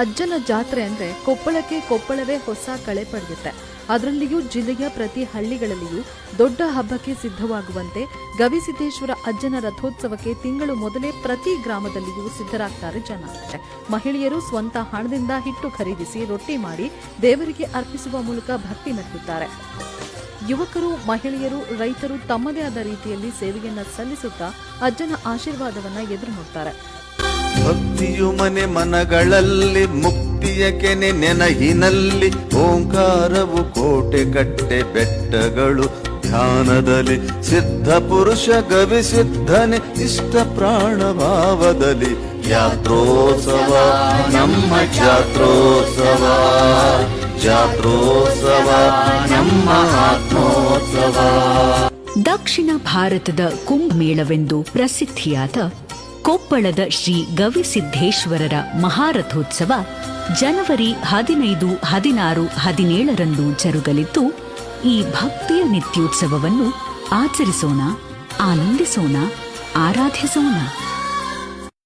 ಅಜ್ಜನ ಜಾತ್ರೆ ಅಂದ್ರೆ ಕೊಪ್ಪಳಕ್ಕೆ ಕೊಪ್ಪಳವೇ ಹೊಸ ಕಳೆ ಪಡೆಯುತ್ತೆ. ಅದರಲ್ಲಿಯೂ ಜಿಲ್ಲೆಯ ಪ್ರತಿ ಹಳ್ಳಿಗಳಲ್ಲಿಯೂ ದೊಡ್ಡ ಹಬ್ಬಕ್ಕೆ ಸಿದ್ಧವಾಗುವಂತೆ ಗವಿಸಿದ್ದೇಶ್ವರ ಅಜ್ಜನ ರಥೋತ್ಸವಕ್ಕೆ ತಿಂಗಳು ಮೊದಲೇ ಪ್ರತಿ ಗ್ರಾಮದಲ್ಲಿಯೂ ಸಿದ್ಧರಾಗ್ತಾರೆ ಜನ. ಮಹಿಳೆಯರು ಸ್ವಂತ ಹಣದಿಂದ ಹಿಟ್ಟು ಖರೀದಿಸಿ ರೊಟ್ಟಿ ಮಾಡಿ ದೇವರಿಗೆ ಅರ್ಪಿಸುವ ಮೂಲಕ ಭಕ್ತಿ ಮೆರೆಯುತ್ತಾರೆ. ಯುವಕರು, ಮಹಿಳೆಯರು, ರೈತರು ತಮ್ಮದೇ ಆದ ರೀತಿಯಲ್ಲಿ ಸೇವೆಯನ್ನ ಸಲ್ಲಿಸುತ್ತಾ ಅಜ್ಜನ ಆಶೀರ್ವಾದವನ್ನ ಎದುರು ನೋಡ್ತಾರೆ. ಭಕ್ತಿಯು ಮನೆ ಮನಗಳಲ್ಲಿ ಮುಕ್ತಿಯ ಕೆನೆ ನೆನಹಿನಲ್ಲಿ ಓಂಕಾರವು ಕೋಟೆ ಕಟ್ಟೆ ಬೆಟ್ಟಗಳು ಧ್ಯಾನದಲ್ಲಿ ಸಿದ್ಧ ಪುರುಷ ಗವಿ ಸಿದ್ಧನೆ ಇಷ್ಟ ಪ್ರಾಣ ಭಾವದಲ್ಲಿ ಯಾತ್ರೋತ್ಸವ ನಮ್ಮ ಜಾತ್ರೋತ್ಸವ ಜಾತ್ರೋತ್ಸವ ನಮ್ಮ ಆತ್ಮೋತ್ಸವ. ದಕ್ಷಿಣ ಭಾರತದ ಕುಂಭಮೇಳವೆಂದು ಪ್ರಸಿದ್ಧಿಯಾದ ಕೊಪ್ಪಳದ ಶ್ರೀ ಗವಿಸಿದ್ದೇಶ್ವರರ ಮಹಾರಥೋತ್ಸವ ಜನವರಿ 15, 16, 17ರಂದು ಜರುಗಲಿದ್ದು, ಈ ಭಕ್ತಿಯ ನಿತ್ಯೋತ್ಸವವನ್ನು ಆಚರಿಸೋಣ, ಆನಂದಿಸೋಣ, ಆರಾಧಿಸೋಣ.